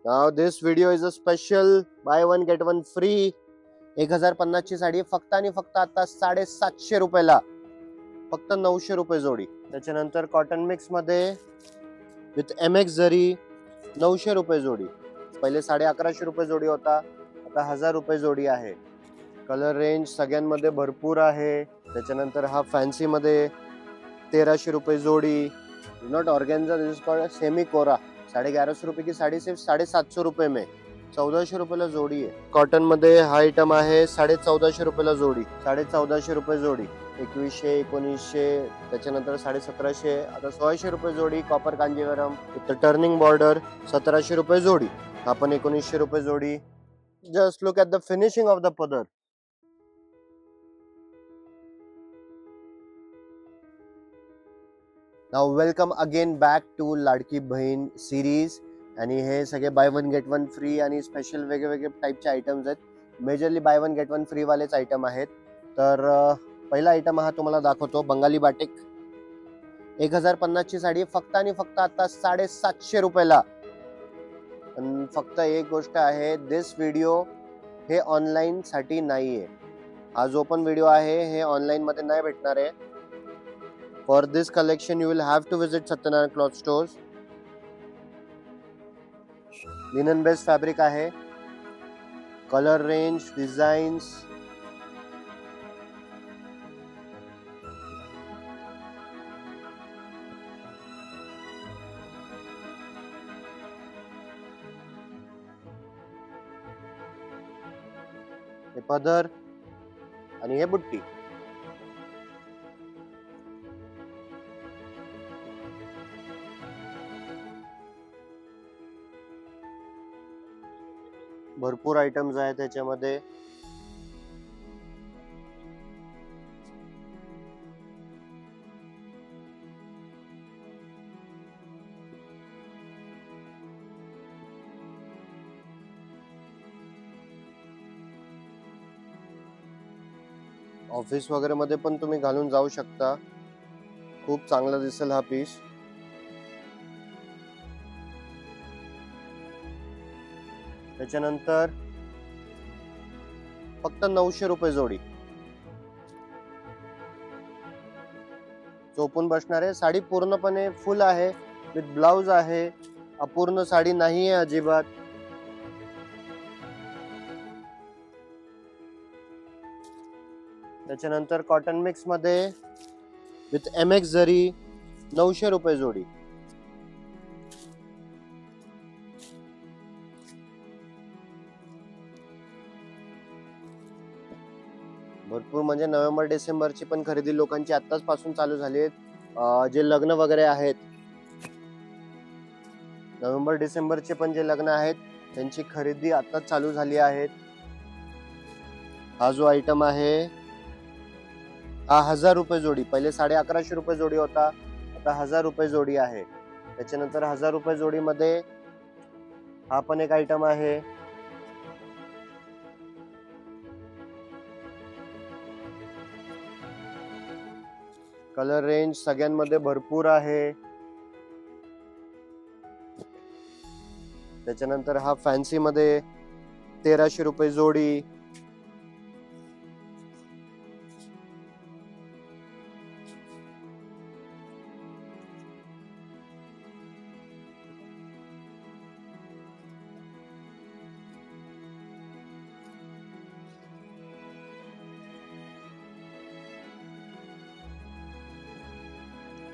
Now this video is a special buy one get one free. 1050 ची साडी फक्त आणि फक्त आता 750 रुपयाला, फक्त 900 रुपये जोडी. त्याच्यानंतर कॉटन मिक्स मध्ये विथ MX जरी 900 रुपये जोडी. पहिले 1150 रुपये जोडी होता, आता 1000 रुपये जोडी आहे. कलर रेंज सगळ्यांमध्ये भरपूर आहे. त्याच्यानंतर हा फॅन्सी मध्ये 1300 रुपये जोडी. Not organza, this is called semi कोरा. 1150 रुपये की साड़ी सिर्फ 750 रुपये में 1400 रुपयाला जोडी आहे. कॉटन मध्ये हा आयटम आहे 1450 रुपयाला जोडी. 1450 रुपये जोडी. 2100, 1900, त्याच्यानंतर 1750, आता 1600 रुपये जोडी. Copper Kanjivaram with turning border 1700 रुपये जोडी. आपण 1900 रुपये जोडी. Just look at the finishing of the पदर. Now welcome again back to Ladki Bahin series. आणि हे सगळे buy one get one free आणि स्पेशल वेगवेगळे टाईपचे आयटम्स आहेत. Majorly buy one get one free वालेच आयटम आहेत. तर पहिला आयटम हा तुम्हाला दाखवतो, बंगाली बाटिक. 1050 ची साडी फक्त आणि फक्त आता 750 रुपयाला. पण फक्त एक गोष्ट आहे, दिस व्हिडिओ हे ऑनलाईन साठी नाहीये. हा जो पण व्हिडिओ आहे हे ऑनलाईन मध्ये नाही भेटणार आहे. For this collection, you will have to visit Satyanarayana Cloth Stores. Linen based fabric आहे. Color range, designs. हे पदर आणि हे बुट्टी. भरपूर आयटम्स आहेत त्याच्यामध्ये. ऑफिस वगैरे मध्ये पण तुम्ही घालून जाऊ शकता. खूप चांगला दिसेल हा पीस. त्याच्यानंतर फक्त 900 रुपये जोडी. चोपून बसणार आहे. साडी पूर्णपणे फुल आहे, विथ ब्लाउज आहे. अपूर्ण साडी नाहीये अजिबात. त्याच्यानंतर कॉटन मिक्स मध्ये विथ MX जरी 900 रुपये जोडी. भरपूर म्हणजे नोव्हेंबर डिसेंबरची पण खरेदी लोकांची आत्ताच पासून चालू झाली आहे. जे लग्न वगैरे आहेत, नोव्हेंबर डिसेंबरचे पण जे लग्न आहेत त्यांची खरेदी आत्ताच चालू झाली आहे. हा जो आयटम आहे हा 1000 रुपये जोडी. पहिले 1150 रुपये जोडी होता, आता 1000 रुपये जोडी आहे. त्याच्यानंतर 1000 रुपये जोडी मध्ये हा पण एक आयटम आहे. कलर रेंज सगळ्यांमध्ये भरपूर आहे. त्याच्यानंतर हा फॅन्सी मध्ये 1300 रुपये जोडी.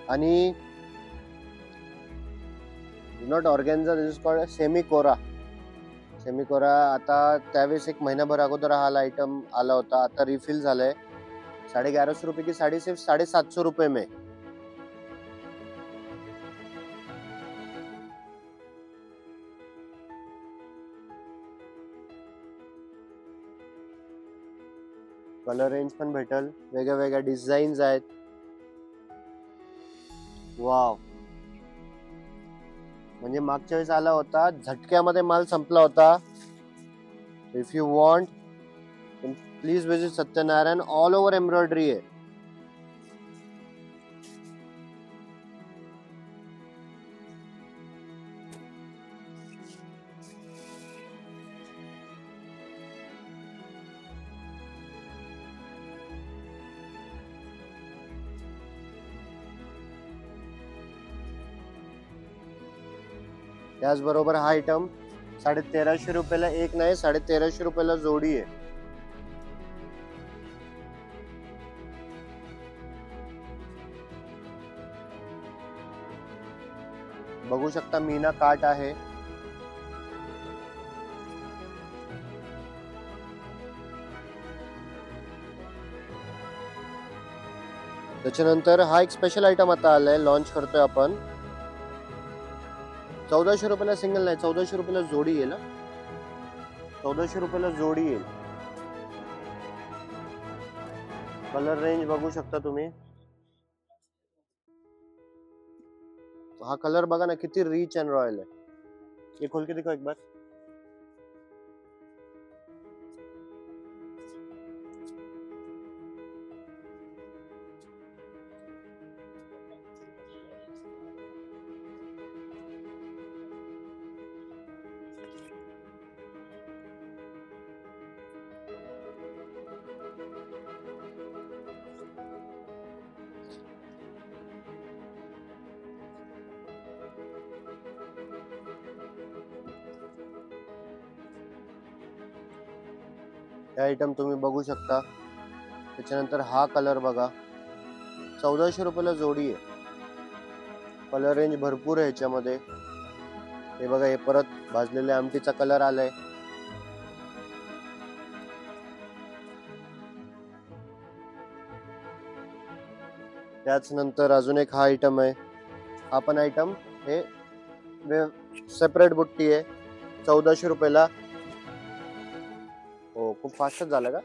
आणि not organza, this is called semi कोरा. सेमी कोरा आता त्यावेळेस एक महिनाभर अगोदर हा आयटम आला होता, आता रिफिल झालाय. 1150 रुपये की साड़ी सिर्फ 750 रुपये में. कलर रेंज पण भेटल, वेगळ्या वेगळ्या डिझाईन्स आहेत. वाव, म्हणजे मागच्या वेळेस आला होता, झटक्यामध्ये माल संपला होता. If you want please visit Satyanarayan. All over embroidery आहे. त्याचबरोबर हा आयटम 1350 रुपयाला एक नाही, 1350 रुपयाला जोडी आहे. बघू शकता मीना काट आहे. त्याच्यानंतर हा एक स्पेशल आयटम आता आलाय, लॉन्च करतोय आपण. 1400 रुपयाला सिंगल नाही, 1400 रुपयाला जोडी येईल. 1400 रुपयाला जोडी येईल. कलर रेंज बघू शकता तुम्ही. हा कलर बघा ना किती रिच अँड रॉयल आहे. ये खोल के दिखाओ एक बार. हे आयटम तुम्ही बघू शकता. त्याच्यानंतर हा कलर बघा, 1400 रुपयाला जोडी आहे. कलर रेंज भरपूर आहे ह्याच्यामध्ये. हे बघा, हे परत भाजलेल्या आमटीचा कलर आलाय. त्याच नंतर अजून एक हा आयटम आहे. हा पण आयटम हे सेपरेट बुट्टी आहे, 1400 रुपयाला. हो, खूप फास्टच झालं का.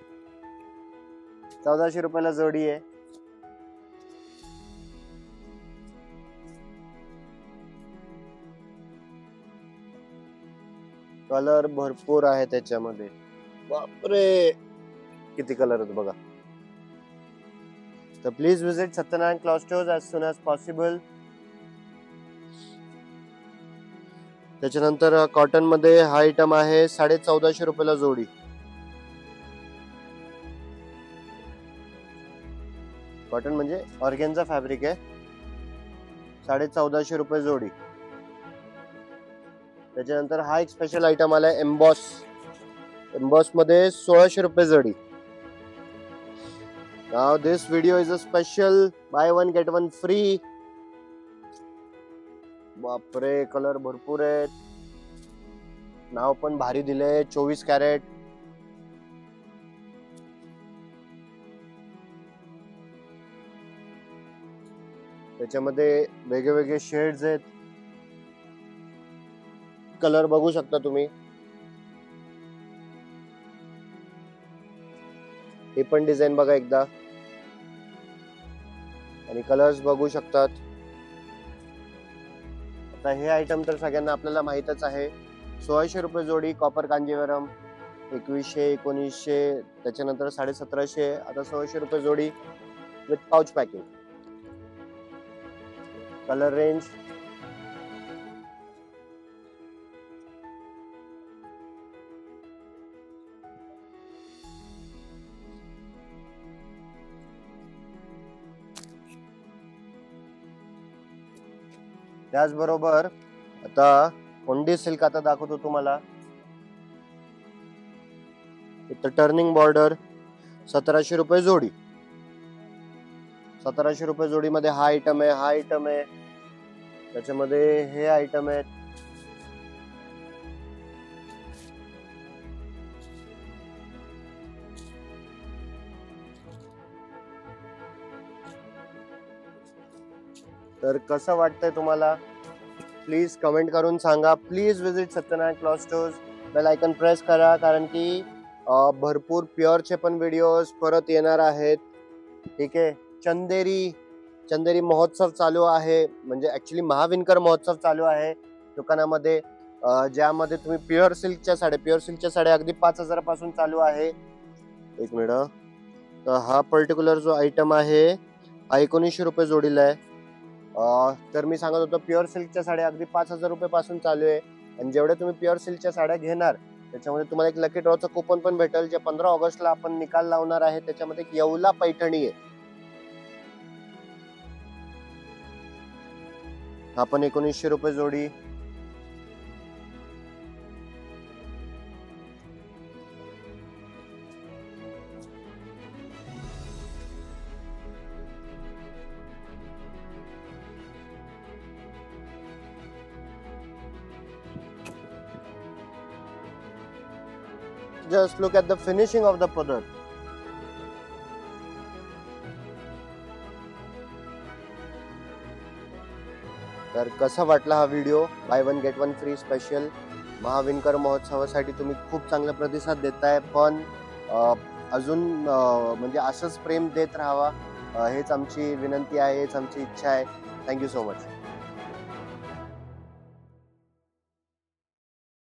1400 रुपयाला जोडी आहे. कलर भरपूर आहे त्याच्यामध्ये. बापरे, किती कलर आहेत बघा. तर please visit Satyanarayan cloth stores as soon as possible. त्याच्यानंतर कॉटन मध्ये हा आयटम आहे 1450 रुपयाला जोडी. कॉटन म्हणजे ऑर्गेन्झा फॅब्रिक आहे, 1450 रुपये जोडी. त्याच्यानंतर हा एक स्पेशल आयटम आलाय एम्बॉस. एम्बॉस मध्ये 1600 रुपये जोडी. Now this video is a special bye one get one free. बापरे, कलर भरपूर आहेत. नाव पण भारी दिले, 24 कॅरेट. त्याच्यामध्ये वेगवेगळे शेड्स आहेत. कलर बघू शकता तुम्ही. हे पण डिझाईन बघा एकदा, आणि कलर्स बघू शकतात. आता हे आयटम तर सगळ्यांना आपल्याला माहितच आहे. 1600 रुपये जोडी कॉपर कांजीवरम. 2100, 1900, त्याच्यानंतर 1750, आता 1600 रुपये जोडी with pouch packing. Colour range त्याचबरोबर आता कोंडी सिल्क आता दाखवतो तुम्हाला. इथं टर्निंग बॉर्डर 1700 रुपये जोडी. 1700 रुपये जोडी मध्ये हा आयटम आहे, हा आयटम आहे. त्याच्यामध्ये हे आयटम आहेत. तर कसं वाटतंय तुम्हाला, प्लीज कमेंट करून सांगा. Please visit Satyanarayan cloth stores. Bell icon press करा, कारण की भरपूर प्युअरचे पण व्हिडिओज परत येणार आहेत. ठीक आहे. चंदेरी महोत्सव चालू आहे, म्हणजे ऍक्च्युली महाविणकर महोत्सव चालू आहे दुकानामध्ये, ज्यामध्ये तुम्ही प्युअर सिल्कच्या साड्या अगदी 5000 पासून चालू आहे. एक मिनिट. तर हा पर्टिक्युलर जो आयटम आहे हा 1900 रुपये जोडीला आहे. तर मी सांगत होतो प्युअर सिल्कच्या साड्या अगदी 5000 रुपये पासून चालू आहे. आणि जेवढे तुम्ही प्युअर सिल्कच्या साड्या घेणार त्याच्यामध्ये तुम्हाला एक लकी ड्रॉचं कुपन पण भेटेल, जे 15 ऑगस्टला आपण निकाल लावणार आहे. त्याच्यामध्ये एक येवला पैठणी आहे, हा पण 1900 रुपये जोडी. just look at the finishing of the product. तर कसा वाटला हा video? Buy one get one free special महाविणकर महोत्सवासाठी तुम्ही खूप चांगला प्रतिसाद देताय, पण अजून म्हणजे असंच प्रेम देत राहावा, हेच आमची विनंती आहे, हेच आमची इच्छा आहे. Thank you so much.